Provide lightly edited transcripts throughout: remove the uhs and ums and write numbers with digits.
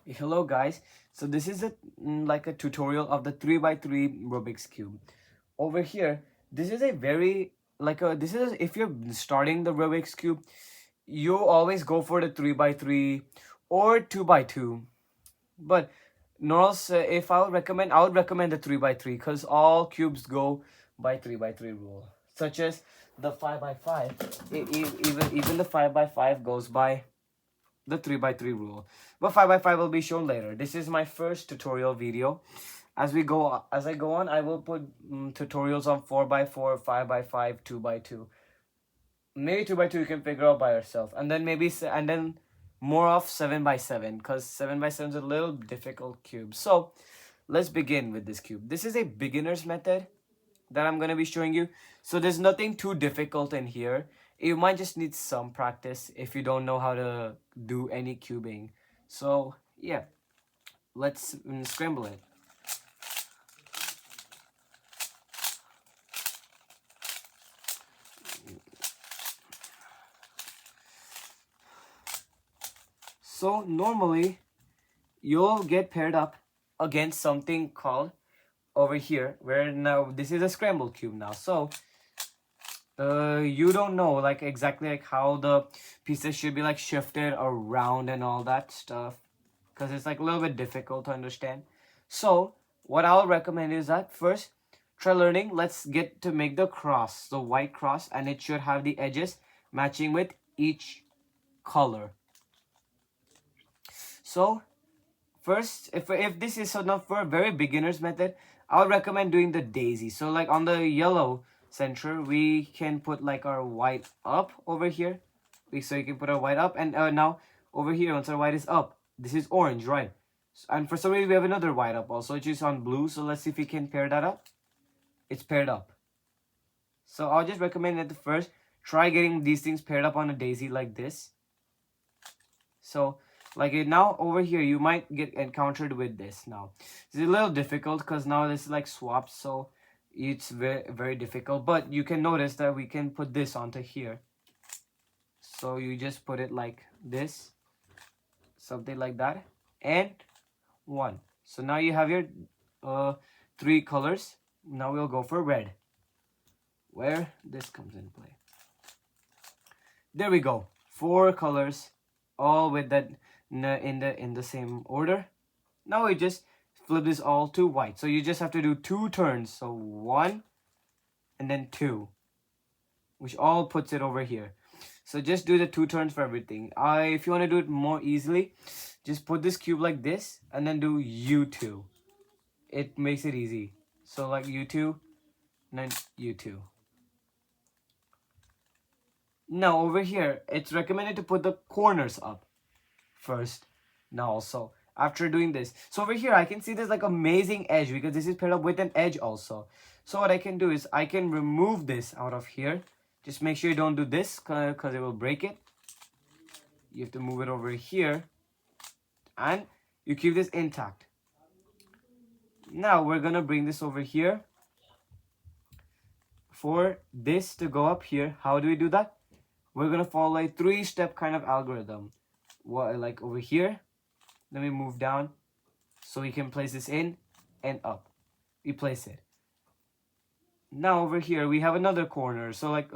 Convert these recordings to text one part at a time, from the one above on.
Hello guys, so this is like a tutorial of the 3 by 3 Rubik's Cube. Over here, this is a very this is if you're starting the Rubik's Cube, you always go for the 3 by 3 or 2 by 2. But Norals, if I would recommend the 3 by 3 because all cubes go by 3 by 3 rule, such as the 5 by 5. Even the 5 by 5 goes by the 3 by 3 rule, but 5 by 5 will be shown later. This is my first tutorial video. As I go on, I will put tutorials on 4 by 4, 5 by 5, 2 by 2. Maybe 2 by 2 you can figure out by yourself, and then more of 7 by 7, because 7 by 7 is a little difficult cube. So let's begin with this cube. This is a beginner's method that I'm going to be showing you, so there's nothing too difficult in here. You might just need some practice if you don't know how to do any cubing. So yeah, let's scramble it. So normally you'll get paired up against something called over here, where now this is a scramble cube now. So you don't know like exactly like how the pieces should be like shifted around and all that stuff, because it's like a little bit difficult to understand. So what I'll recommend is that first try learning. Let's get to make the cross, the white cross, and it should have the edges matching with each color. So first, if this is not for a very beginner's method, I would recommend doing the daisy. So like on the yellow center, we can put like our white up over here. So you can put our white up, and now over here once our white is up, this is orange, right? And for some reason we have another white up also, which is on blue. So let's see if we can pair that up. It's paired up. So I'll just recommend at the first try getting these things paired up on a daisy like this. So like it now over here you might get encountered with this. Now it's a little difficult because now this is like swapped, so it's very difficult, but you can notice that we can put this onto here. So you just put it like this, something like that, and one. So now you have your three colors. Now we'll go for red, where this comes in play. There we go, 4 colors, all with that in the same order. Now we just flip this all to white. So you just have to do 2 turns. So 1 and then 2, which all puts it over here. So just do the 2 turns for everything. If you want to do it more easily, just put this cube like this and then do U2. It makes it easy. So like U2 and then U2. Now over here, it's recommended to put the corners up first. Now also after doing this, so over here I can see there's like amazing edge because this is paired up with an edge also. So what I can do is I can remove this out of here. Just make sure you don't do this because it will break it. You have to move it over here and you keep this intact. Now we're gonna bring this over here. For this to go up here, how do we do that? We're gonna follow a 3-step kind of algorithm. What, like over here, then we move down so we can place this in and up. We place it. Now over here we have another corner. So like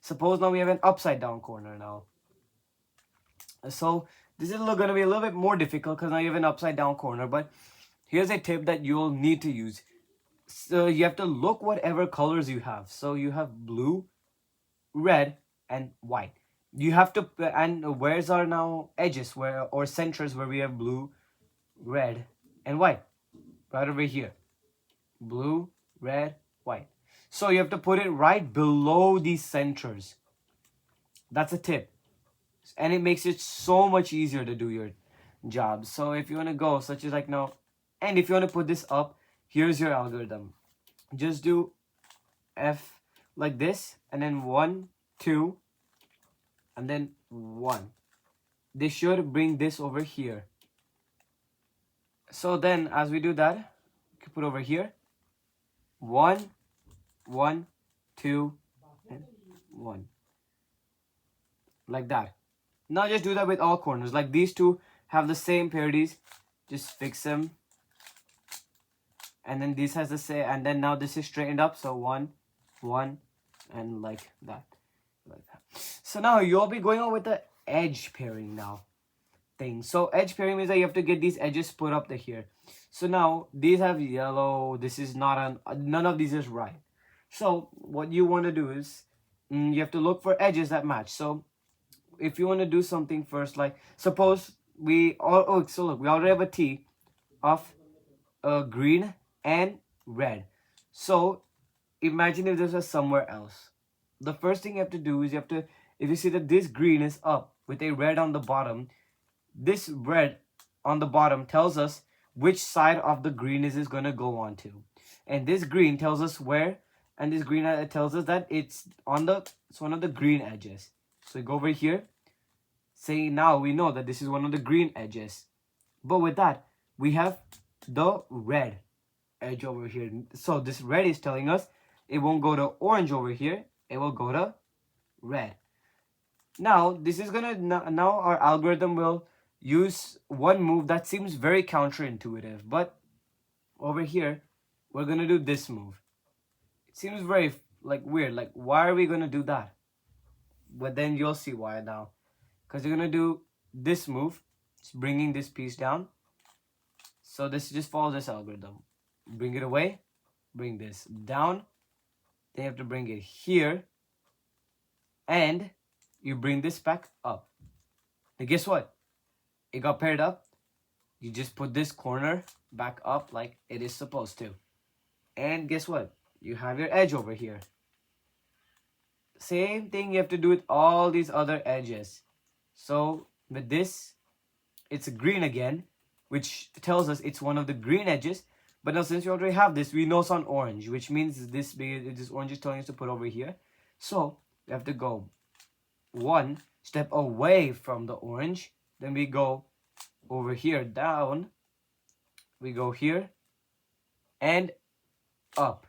suppose now we have an upside down corner now. So this is gonna be a little bit more difficult because now you have an upside down corner, but here's a tip that you'll need to use. So you have to look whatever colors you have. So you have blue, red, and white. You have to, and where's our now edges where or centers where we have blue, red, and white? Right over here. Blue, red, white. So you have to put it right below these centers. That's a tip. And it makes it so much easier to do your job. So if you want to go such as like now, and if you want to put this up, here's your algorithm. Just do F like this, and then 1, 2, and then 1. This should bring this over here. So then as we do that, we can put over here 1, 1, 2, and 1. Like that. Now just do that with all corners. Like these two have the same parities. just fix them. And then this has the say, and then now this is straightened up, so 1 1 and like that. So now you'll be going on with the edge pairing now thing. So edge pairing means that you have to get these edges put up to here. So now these have yellow. This is not none of these is right. So what you want to do is you have to look for edges that match. So if you want to do something first, like suppose we all so look, we already have a T of green and red. So imagine if this was somewhere else. The first thing you have to do is you have to, if you see that this green is up with a red on the bottom, this red on the bottom tells us which side of the green is going to go on to. And this green tells us where, and this green tells us that it's one of the green edges. So we go over here, say now we know that this is one of the green edges. But with that, we have the red edge over here. So this red is telling us it won't go to orange over here, it will go to red. Now this is gonna, now our algorithm will use one move that seems very counterintuitive, but over here we're gonna do this move. It seems very like weird, like why are we gonna do that? But then you'll see why now, because you're gonna do this move, just bringing this piece down. So this just follows this algorithm. Bring it away, bring this down, then you have to bring it here, and you bring this back up. And guess what? It got paired up. You just put this corner back up like it is supposed to. And guess what? You have your edge over here. Same thing you have to do with all these other edges. So with this, it's green again, which tells us it's one of the green edges. But now since you already have this, we know it's on orange, which means this orange is telling us to put over here. So we have to go one step away from the orange. Then we go over here down. We go here and up.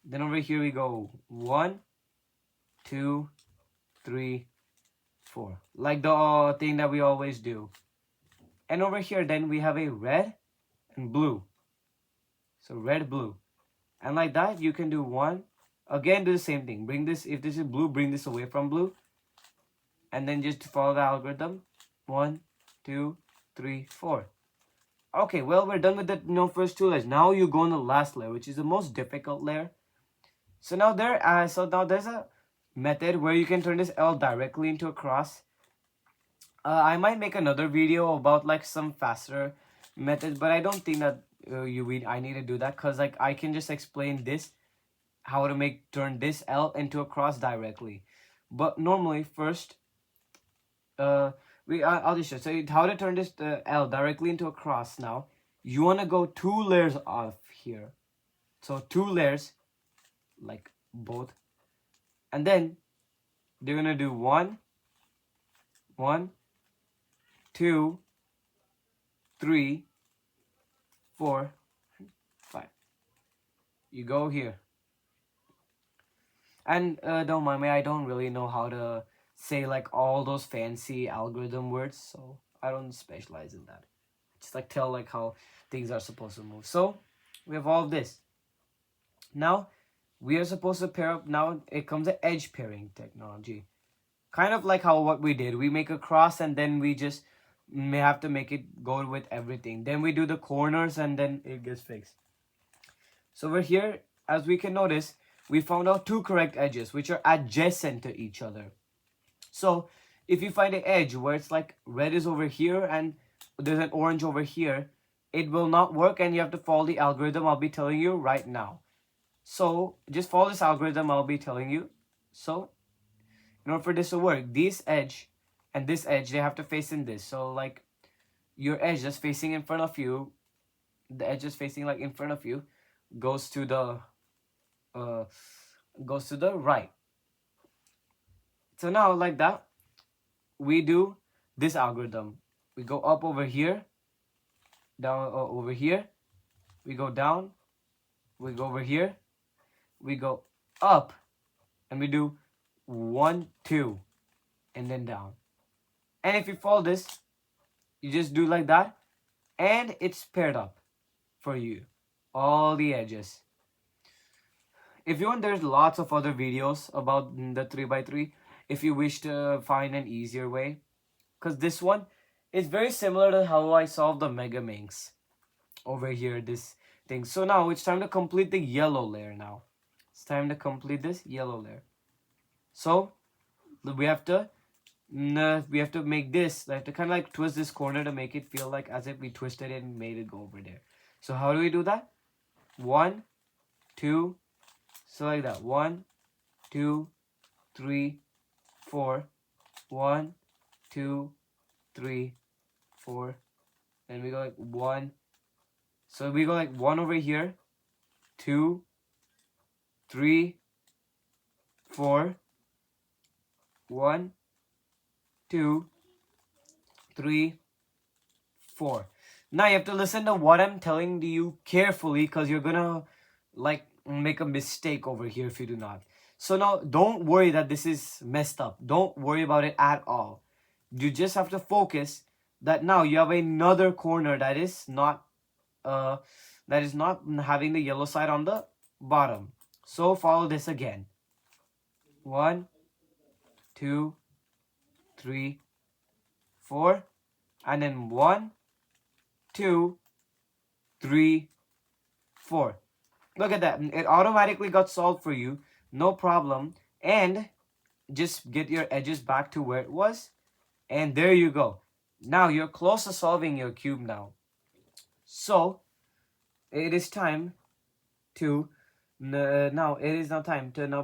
Then over here we go 1, 2, 3, 4. Like the thing that we always do. And over here then we have a red and blue. So red, blue. And like that you can do one. Again, do the same thing. Bring this, if this is blue, bring this away from blue. And then just follow the algorithm. 1, 2, 3, 4. Okay, well, we're done with the first two layers. Now you go on the last layer, which is the most difficult layer. So now there's a method where you can turn this L directly into a cross. I might make another video about like some faster methods, but I don't think that I need to do that, because like I can just explain this, how to turn this L into a cross directly. But normally first I'll just show you how to turn this L directly into a cross. Now you want to go 2 layers off here, so 2 layers, like both, and then they're gonna do 1, 2, 3, 4, 5. You go here, and don't mind me, I don't really know how to say like all those fancy algorithm words, so I don't specialize in that. Just like tell like how things are supposed to move. So we have all of this. Now we are supposed to pair up. Now it comes to edge pairing technology, kind of like how what we did. We make a cross and then we just may have to make it go with everything. Then we do the corners and then it gets fixed. So over here, as we can notice, we found out 2 correct edges which are adjacent to each other. So if you find an edge where it's like red is over here and there's an orange over here, it will not work, and you have to follow the algorithm I'll be telling you right now. So just follow this algorithm I'll be telling you. So in order for this to work, this edge and this edge, they have to face in this. So like your edge that's facing in front of you, the edge is facing like in front of you, goes to the right. So now like that, we do this algorithm. We go up over here, down over here, we go down, we go over here, we go up, and we do 1, 2, and then down. And if you follow this, you just do like that, and it's paired up for you, all the edges. If you want, there's lots of other videos about the 3x3 if you wish to find an easier way, because this one is very similar to how I solved the Mega Minx over here, this thing. So now it's time to complete the yellow layer. Now it's time to complete this yellow layer. So we have to make this, like, to kind of like twist this corner to make it feel like as if we twisted it and made it go over there. So how do we do that? 1, 2, so like that. 1, 2, 3, 4. 1, 2, 3, 4. And we go like 1. So we go like 1 over here, 2, 3, 4. 1, 2, 3, 4. Now you have to listen to what I'm telling you carefully, because you're gonna like make a mistake over here if you do not. So now don't worry that this is messed up. Don't worry about it at all. You just have to focus that now you have another corner that is not having the yellow side on the bottom. So follow this again. 1, 2, 3, 4, and then 1, 2, 3, 4. Look at that. It automatically got solved for you. No problem. And just get your edges back to where it was. And there you go. Now you're close to solving your cube now. So it is time to now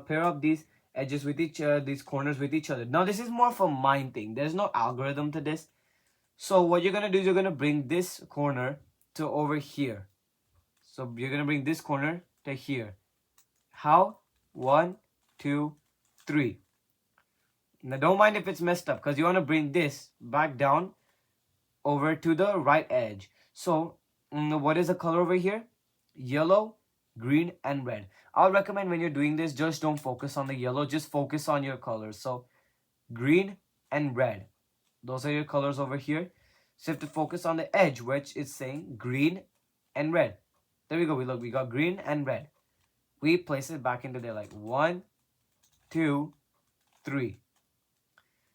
pair up these edges with these corners with each other. Now this is more of a mind thing. There's no algorithm to this. So what you're gonna do is you're gonna bring this corner to over here. So you're gonna bring this corner to here. How? 1, 2, 3. Now don't mind if it's messed up, because you want to bring this back down over to the right edge. So what is the color over here? Yellow, green, and red. I'll recommend when you're doing this, just don't focus on the yellow, just focus on your colors. So green and red, those are your colors over here. So you have to focus on the edge, which is saying green and red. There we go. We got green and red. We place it back into there like 1, 2, 3.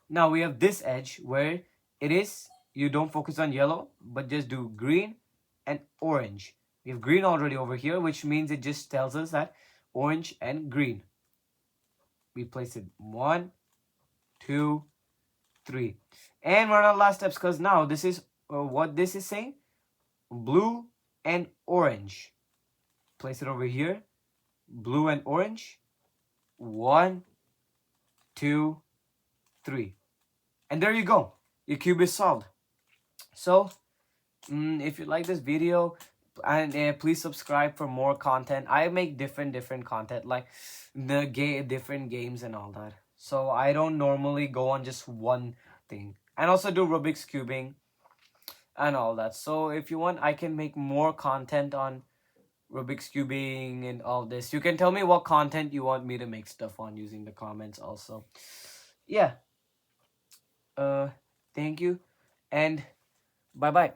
Now we have this edge where it is, you don't focus on yellow, but just do green and orange. We have green already over here, which means it just tells us that orange and green. We place it 1, 2, 3. And we're on our last steps, because now this is what this is saying, blue and orange. Place it over here, blue and orange. 1, 2, 3. And there you go. Your cube is solved. So if you like this video, and please subscribe for more content. I make different content, like the different games and all that. So I don't normally go on just one thing. And also do Rubik's cubing and all that. So if you want, I can make more content on Rubik's cubing and all this. You can tell me what content you want me to make stuff on using the comments also. Yeah. Thank you, and bye bye.